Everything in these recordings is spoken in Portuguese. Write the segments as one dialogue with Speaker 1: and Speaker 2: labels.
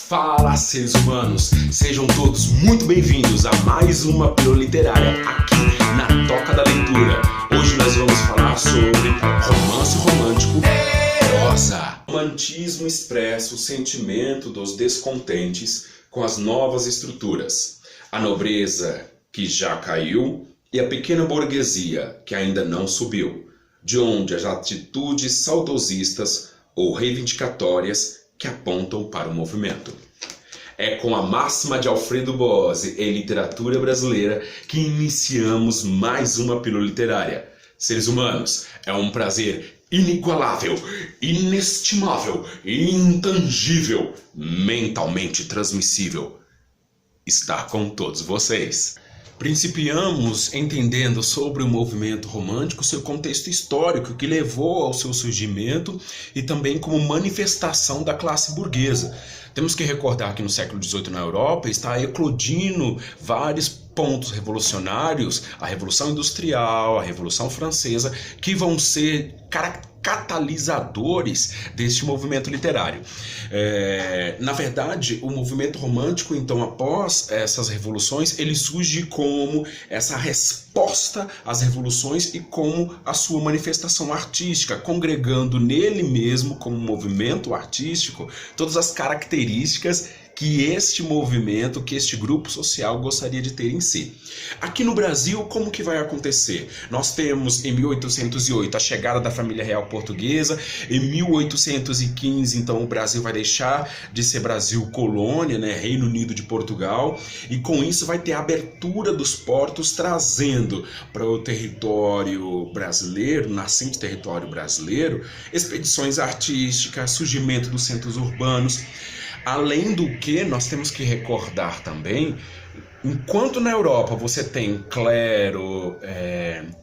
Speaker 1: Fala, seres humanos! Sejam todos muito bem-vindos a mais uma pílula literária aqui na Toca da Leitura. Hoje nós vamos falar sobre romance romântico prosa. O romantismo expressa o sentimento dos descontentes com as novas estruturas, a nobreza que já caiu e a pequena burguesia que ainda não subiu, de onde as atitudes saudosistas ou reivindicatórias que apontam para o movimento. É com a máxima de Alfredo Bosi em literatura brasileira que iniciamos mais uma pílula literária. Seres humanos, é um prazer inigualável, inestimável, intangível, mentalmente transmissível estar com todos vocês. Principiamos entendendo sobre o movimento romântico, seu contexto histórico que levou ao seu surgimento e também como manifestação da classe burguesa. Temos que recordar que no século XVIII na Europa está eclodindo vários pontos revolucionários, a Revolução Industrial, a Revolução Francesa, que vão ser catalisadores deste movimento literário. Na verdade, o movimento romântico, então, após essas revoluções, ele surge como essa resposta às revoluções e como a sua manifestação artística, congregando nele mesmo, como movimento artístico, todas as características que este movimento, que este grupo social gostaria de ter em si. Aqui no Brasil, como que vai acontecer? Nós temos em 1808 a chegada da família real portuguesa, em 1815 então o Brasil vai deixar de ser Brasil colônia, né, Reino Unido de Portugal, e com isso vai ter a abertura dos portos trazendo para o território brasileiro, nascente território brasileiro, expedições artísticas, surgimento dos centros urbanos. Além do que, nós temos que recordar também, enquanto na Europa você tem clero,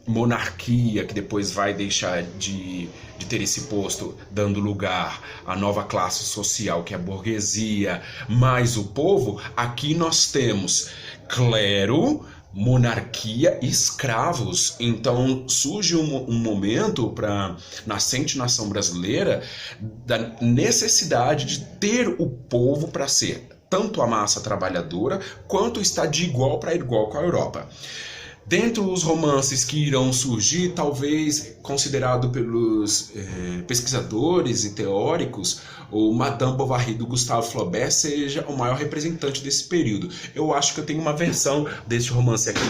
Speaker 1: monarquia, que depois vai deixar de ter esse posto, dando lugar à nova classe social, que é a burguesia, mais o povo, aqui nós temos clero, monarquia e escravos. Então surge um momento para a nascente nação brasileira da necessidade de ter o povo para ser tanto a massa trabalhadora quanto está de igual para igual com a Europa. Dentre os romances que irão surgir, talvez considerado pelos pesquisadores e teóricos, o Madame Bovary do Gustave Flaubert seja o maior representante desse período. Eu acho que eu tenho uma versão desse romance aqui.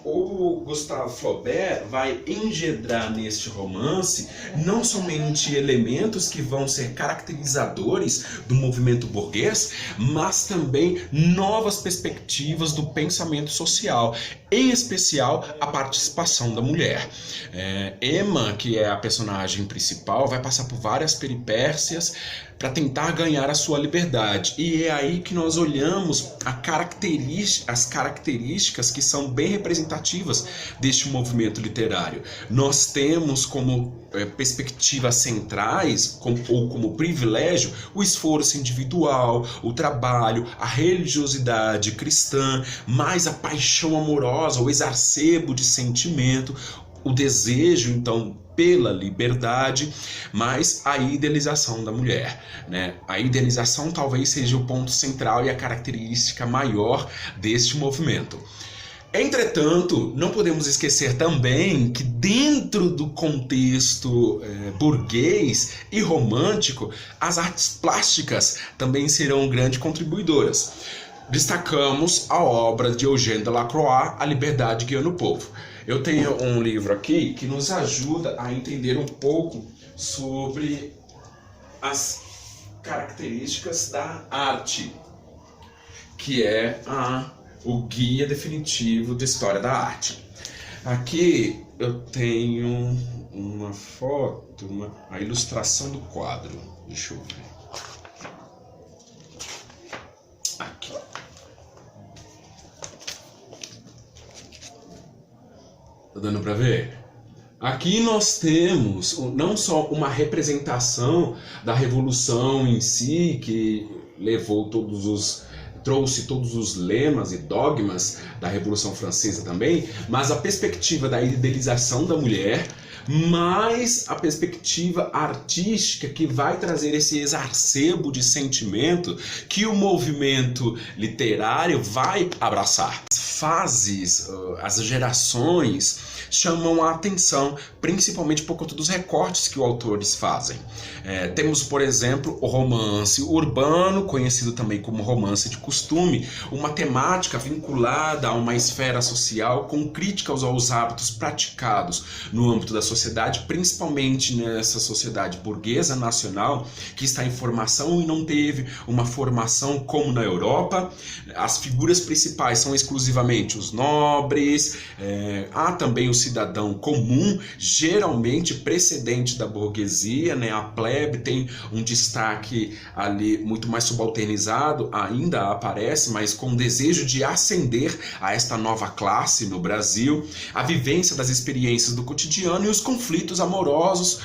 Speaker 1: O Gustave Flaubert vai engendrar neste romance não somente elementos que vão ser caracterizadores do movimento burguês, mas também novas perspectivas do pensamento social, em especial a participação da mulher. Emma, que é a personagem principal, vai passar por várias peripécias para tentar ganhar a sua liberdade. E é aí que nós olhamos as características que são bem representativas deste movimento literário. Nós temos como perspectivas centrais, como privilégio, o esforço individual, o trabalho, a religiosidade cristã, mais a paixão amorosa, o exacerbo de sentimento, o desejo, então, pela liberdade, mas a idealização da mulher, né? A idealização talvez seja o ponto central e a característica maior deste movimento. Entretanto, não podemos esquecer também que dentro do contexto burguês e romântico, as artes plásticas também serão grandes contribuidoras. Destacamos a obra de Eugène Delacroix, A Liberdade Guiando o Povo. Eu tenho um livro aqui que nos ajuda a entender um pouco sobre as características da arte, que é o Guia Definitivo de História da Arte. Aqui eu tenho uma foto, a ilustração do quadro. Deixa eu ver. Aqui. Tá dando para ver? Aqui nós temos não só uma representação da Revolução em si, que trouxe todos os lemas e dogmas da Revolução Francesa também, mas a perspectiva da idealização da mulher, mas a perspectiva artística que vai trazer esse exacerbo de sentimento que o movimento literário vai abraçar. As fases, as gerações chamam a atenção, principalmente por conta dos recortes que os autores fazem. Temos, por exemplo, o romance urbano, conhecido também como romance de costume, uma temática vinculada a uma esfera social com críticas aos hábitos praticados no âmbito da sociedade, principalmente nessa sociedade burguesa nacional que está em formação e não teve uma formação como na Europa. As figuras principais são exclusivamente os nobres, há também o cidadão comum, geralmente precedente da burguesia, né? A plebe tem um destaque ali muito mais subalternizado, ainda aparece, mas com desejo de ascender a esta nova classe no Brasil, a vivência das experiências do cotidiano e os conflitos amorosos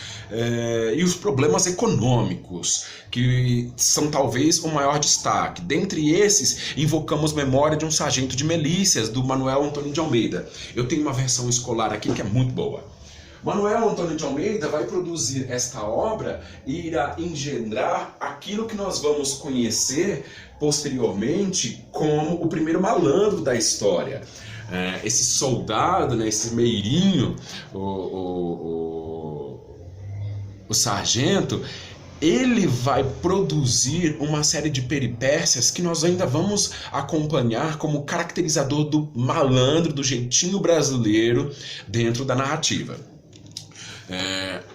Speaker 1: e os problemas econômicos, que são talvez o maior destaque. Dentre esses, invocamos memória de um sargento de milícias, do Manuel Antônio de Almeida. Eu tenho uma versão escolar aqui que é muito boa. Manuel Antônio de Almeida vai produzir esta obra e irá engendrar aquilo que nós vamos conhecer posteriormente como o primeiro malandro da história. Esse soldado, né, esse meirinho, o sargento, ele vai produzir uma série de peripécias que nós ainda vamos acompanhar como caracterizador do malandro, do jeitinho brasileiro dentro da narrativa.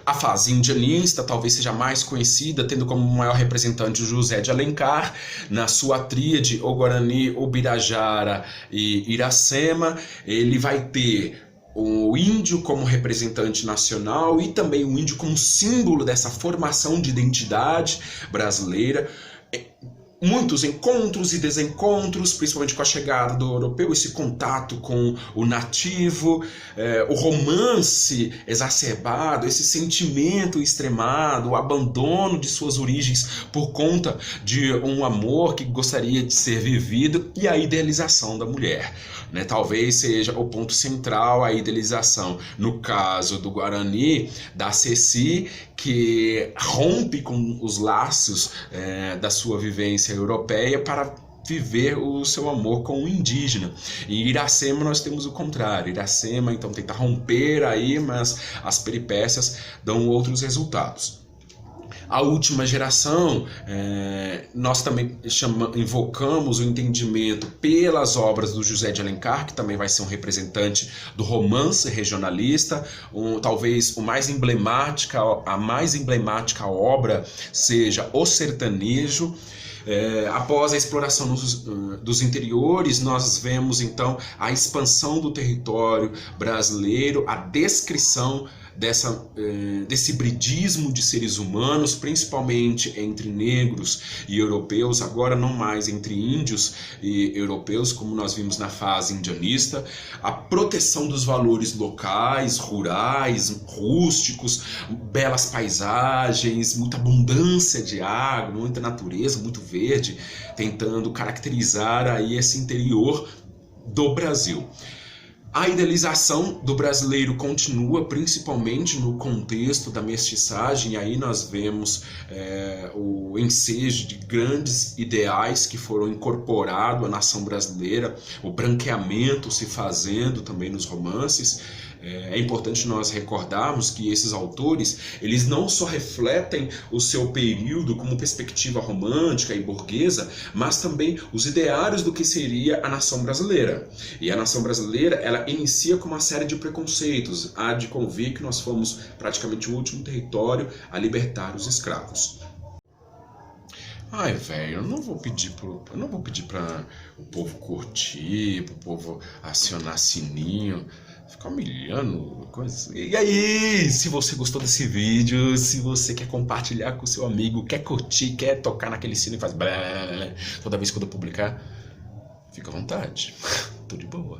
Speaker 1: A fase indianista talvez seja mais conhecida, tendo como maior representante o José de Alencar, na sua tríade o Guarani, o Birajara e Iracema. Ele vai ter o índio como representante nacional e também o índio como símbolo dessa formação de identidade brasileira. Muitos encontros e desencontros, principalmente com a chegada do europeu, esse contato com o nativo, o romance exacerbado, esse sentimento extremado, o abandono de suas origens por conta de um amor que gostaria de ser vivido e a idealização da mulher. Talvez seja o ponto central a idealização, no caso do Guarani, da Ceci, que rompe com os laços da sua vivência europeia para viver o seu amor com o indígena. Em Iracema nós temos o contrário. Iracema então tenta romper aí, mas as peripécias dão outros resultados. A última geração, nós também invocamos o entendimento pelas obras do José de Alencar, que também vai ser um representante do romance regionalista. Talvez a mais emblemática obra seja O Sertanejo. Após a exploração dos interiores, nós vemos então a expansão do território brasileiro, a descrição desse hibridismo de seres humanos, principalmente entre negros e europeus, agora não mais entre índios e europeus, como nós vimos na fase indianista, a proteção dos valores locais, rurais, rústicos, belas paisagens, muita abundância de água, muita natureza, muito verde, tentando caracterizar aí esse interior do Brasil. A idealização do brasileiro continua, principalmente no contexto da mestiçagem, e aí nós vemos o ensejo de grandes ideais que foram incorporados à nação brasileira, o branqueamento se fazendo também nos romances. É importante nós recordarmos que esses autores, eles não só refletem o seu período como perspectiva romântica e burguesa, mas também os ideários do que seria a nação brasileira. E a nação brasileira, ela inicia com uma série de preconceitos. Há de convir que nós fomos praticamente o último território a libertar os escravos. Ai, velho, eu não vou pedir para o povo curtir, para o povo acionar sininho, ficar humilhando coisas. E aí, se você gostou desse vídeo, se você quer compartilhar com o seu amigo, quer curtir, quer tocar naquele sino e faz blá, blá, blá, toda vez que eu publicar, fica à vontade. Tô de boa.